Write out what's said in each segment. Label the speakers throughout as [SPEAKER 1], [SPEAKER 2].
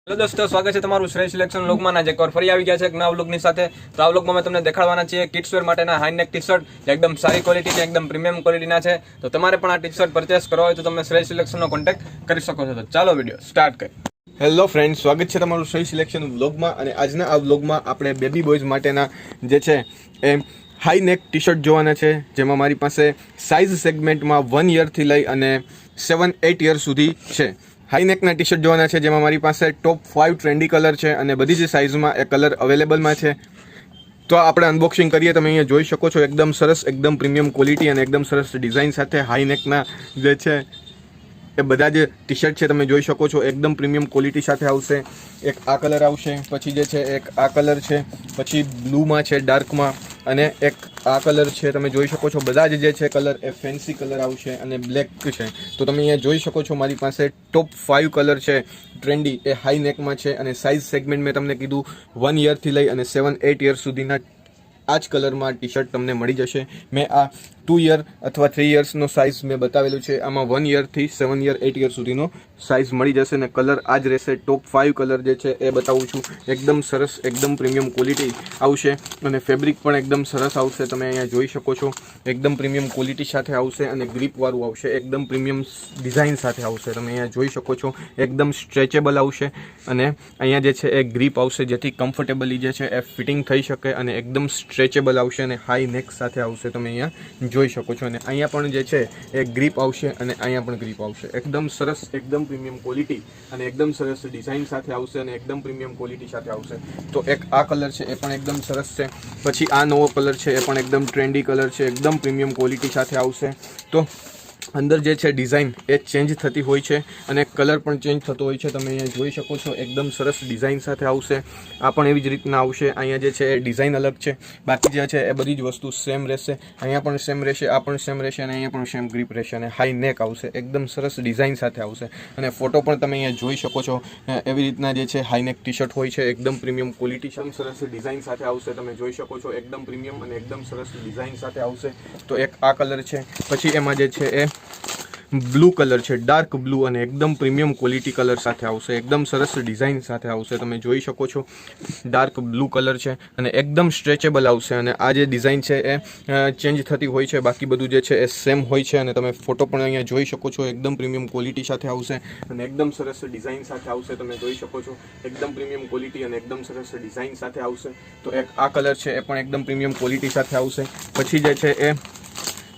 [SPEAKER 1] Hello દોસ્તો, સ્વાગત છે તમારું શ્રેષ્ઠ સિલેક્શન વ્લોગમાં. આજે એકવાર ફરી આવી ગયા છે એક નવા વ્લોગની સાથે. તો આ વ્લોગમાં મેં તમને દેખાડવાના છે કિડ્સ વેર માટેના હાઈનેક ટી શર્ટ એકદમ સારી ક્વોલિટી, એકદમ પ્રીમિયમ ક્વોલિટીના છે. તો તમારે પણ આ ટી શર્ટ પરચેસ કરવા હોય તો તમે શ્રેષ્ઠ સિલેક્શનનો કોન્ટેક્ટ કરી શકો છો. તો ચાલો વિડીયો સ્ટાર્ટ કરીએ.
[SPEAKER 2] હેલો ફ્રેન્ડ, સ્વાગત છે તમારું સહી સિલેક્શન વ્લોગમાં. અને આજના આ વ્લોગમાં આપણે બેબી બોયઝ માટેના જે છે એ હાઈ નેક ટી શર્ટ જોવાના છે, જેમાં મારી પાસે સાઇઝ સેગમેન્ટમાં 1 યરથી લઈ અને 7-8 યર સુધી છે. હાઈ નેકના ટી શર્ટ જોવાના છે, જેમાં મારી પાસે ટોપ 5 ટ્રેન્ડી કલર છે અને બધી જ સાઇઝમાં એ કલર અવેલેબલમાં છે. તો આપણે અનબોક્સિંગ કરીએ. તમે અહીંયા જોઈ શકો છો એકદમ સરસ, એકદમ પ્રીમિયમ ક્વોલિટી અને એકદમ સરસ ડિઝાઇન સાથે હાઈ નેકના જે છે એ બધા જ ટી શર્ટ છે. તમે જોઈ શકો છો એકદમ પ્રીમિયમ ક્વોલિટી સાથે આવશે. એક આ કલર આવશે, પછી જે છે એક આ કલર છે, પછી બ્લુમાં છે ડાર્કમાં, અને એક આ કલર છે. તમે જોઈ શકો છો બધા જ જે છે કલર એ ફેન્સી કલર આવશે અને બ્લેક છે. તો તમે અહીંયા જોઈ શકો છો મારી પાસે ટોપ 5 કલર છે ટ્રેન્ડી, એ હાઈ નેકમાં છે. અને સાઇઝ સેગમેન્ટ મેં તમને કીધું 1 યરથી લઈ અને 7-8 યર સુધીના આ જ કલરમાં ટી શર્ટ તમને મળી જશે. મેં આ 2 યર અથવા 3 યર્સનો સાઇઝ મેં બતાવેલું છે. આમાં 1 યરથી 7 યર 8 યર સુધીનો સાઇઝ મળી જશે ને કલર આ જ રહેશે. ટોપ 5 કલર જે છે એ બતાવું છું. એકદમ સરસ, એકદમ પ્રીમિયમ ક્વોલિટી આવશે અને ફેબ્રિક પણ એકદમ સરસ આવશે. તમે અહીંયા જોઈ શકો છો એકદમ પ્રીમિયમ ક્વોલિટી સાથે આવશે અને ગ્રીપવાળું આવશે, એકદમ પ્રીમિયમ ડિઝાઇન સાથે આવશે. તમે અહીંયા જોઈ શકો છો એકદમ સ્ટ્રેચેબલ આવશે અને અહીંયા જે છે એ ગ્રીપ આવશે, જેથી કમ્ફર્ટેબલી જે છે એ ફિટિંગ થઈ શકે અને એકદમ સ્ટ્રેચેબલ આવશે અને હાઈ નેક સાથે આવશે. તમે અહીંયા જોઈ શકો છો. અને અહીંયા પણ જે છે એ ગ્રીપ આવશે અને અહીંયા પણ ગ્રીપ આવશે. એકદમ સરસ, એકદમ પ્રીમિયમ ક્વોલિટી અને એકદમ સરસ ડિઝાઇન સાથે આવશે અને એકદમ પ્રીમિયમ ક્વોલિટી સાથે આવશે. તો એક આ કલર છે, એ પણ એકદમ સરસ છે. પછી આ નવો કલર છે, એ પણ એકદમ ટ્રેન્ડી કલર છે, એકદમ પ્રીમિયમ ક્વોલિટી સાથે આવશે. તો અંદર જે છે ડિઝાઇન એ ચેન્જ થતી હોય છે અને કલર પણ ચેન્જ થતો હોય છે. તમે અહીંયા જોઈ શકો છો એકદમ સરસ ડિઝાઇન સાથે આવશે. આ પણ એવી જ રીતના આવશે. અહીંયા જે છે એ ડિઝાઇન અલગ છે, બાકી જે છે એ બધી જ વસ્તુ સેમ રહેશે. અહીંયા પણ સેમ રહેશે, આ પણ સેમ રહેશે અને અહીંયા પણ સેમ ગ્રીપ રહેશે અને હાઈ નેક આવશે. એકદમ સરસ ડિઝાઇન સાથે આવશે. અને ફોટો પણ તમે અહીંયા જોઈ શકો છો. એવી રીતના જે છે હાઈ નેક ટી શર્ટ હોય છે, એકદમ પ્રીમિયમ ક્વોલિટી, સરસ ડિઝાઇન સાથે આવશે. તમે જોઈ શકો છો એકદમ પ્રીમિયમ અને એકદમ સરસ ડિઝાઇન સાથે આવશે. તો એક આ કલર છે, પછી એમાં જે છે એ બ્લુ કલર છે, ડાર્ક બ્લુ, અને એકદમ પ્રીમિયમ ક્વોલિટી કલર સાથે આવશે. એકદમ સરસ ડિઝાઇન સાથે આવશે. તમે જોઈ શકો છો ડાર્ક બ્લુ કલર છે અને એકદમ સ્ટ્રેચેબલ આવશે. અને આ જે ડિઝાઇન છે એ ચેન્જ થતી હોય છે, બાકી બધું જે છે એ સેમ હોય છે. અને તમે ફોટો પણ અહીંયા જોઈ શકો છો એકદમ પ્રીમિયમ ક્વોલિટી સાથે આવશે અને એકદમ સરસ ડિઝાઇન સાથે આવશે. તમે જોઈ શકો છો એકદમ પ્રીમિયમ ક્વોલિટી અને એકદમ સરસ ડિઝાઇન સાથે આવશે. તો એક આ કલર છે, એ પણ એકદમ પ્રીમિયમ ક્વોલિટી સાથે આવશે. પછી જે છે એ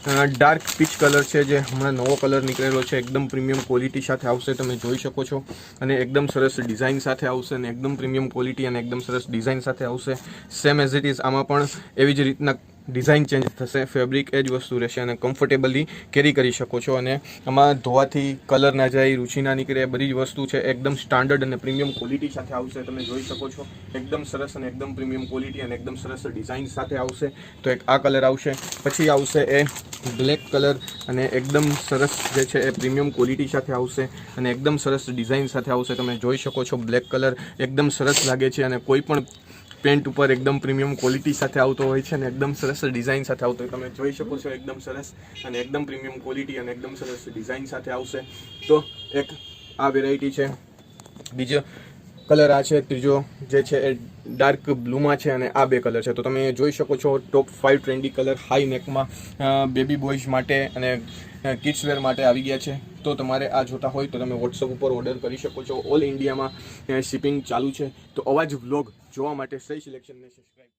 [SPEAKER 2] ડાર્ક પીચ કલર છે, જે હમણાં નવો કલર નીકળેલો છે, એકદમ પ્રીમિયમ ક્વોલિટી સાથે આવશે. તમે જોઈ શકો છો અને એકદમ સરસ ડિઝાઇન સાથે આવશે અને એકદમ પ્રીમિયમ ક્વોલિટી અને એકદમ સરસ ડિઝાઇન સાથે આવશે. સેમ એઝ ઇટ ઇઝ આમાં પણ એવી જ રીતના ડિઝાઇન ચેન્જ થશે, ફેબ્રિક એ જ વસ્તુ રહેશે અને કમ્ફર્ટેબલી કેરી કરી શકો છો. અને આમાં ધોવાથી કલર ના જાય, રૂચી ના નીકળે, બધી જ વસ્તુ છે એકદમ સ્ટાન્ડર્ડ અને પ્રીમિયમ ક્વોલિટી સાથે આવશે. તમે જોઈ શકો છો એકદમ સરસ અને એકદમ પ્રીમિયમ ક્વોલિટી અને એકદમ સરસ ડિઝાઇન સાથે આવશે. તો એક આ કલર આવશે, પછી આવશે એ બ્લેક કલર અને એકદમ સરસ જે છે એ પ્રીમિયમ ક્વોલિટી સાથે આવશે અને એકદમ સરસ ડિઝાઇન સાથે આવશે. તમે જોઈ શકો છો બ્લેક કલર એકદમ સરસ લાગે છે અને કોઈ પણ પેન્ટ ઉપર એકદમ પ્રીમિયમ ક્વોલિટી સાથે આવતો હોય છે અને એકદમ સરસ ડિઝાઇન સાથે આવતો હોય. તમે જોઈ શકો છો એકદમ સરસ અને એકદમ પ્રીમિયમ ક્વોલિટી અને એકદમ સરસ ડિઝાઇન સાથે આવશે. તો એક આ વેરાયટી છે. બીજો કલર આ છે, ત્રીજો જે છે એ ડાર્ક બ્લુમાં છે અને આ બે કલર છે. તો તમે જોઈ શકો છો ટોપ 5 ટ્રેન્ડી કલર હાઈ નેકમાં બેબી બોયઝ માટે અને કિડ્સ વેર માટે આવી ગયા છે. તો તમારે આ જોતા હોય તો તમે વોટ્સઅપ ઉપર ઓર્ડર કરી શકો છો. ઓલ ઇન્ડિયામાં શિપિંગ ચાલુ છે. તો આવા જ વ્લોગ જોવા માટે સહી સિલેક્શનને સબસ્ક્રાઈબ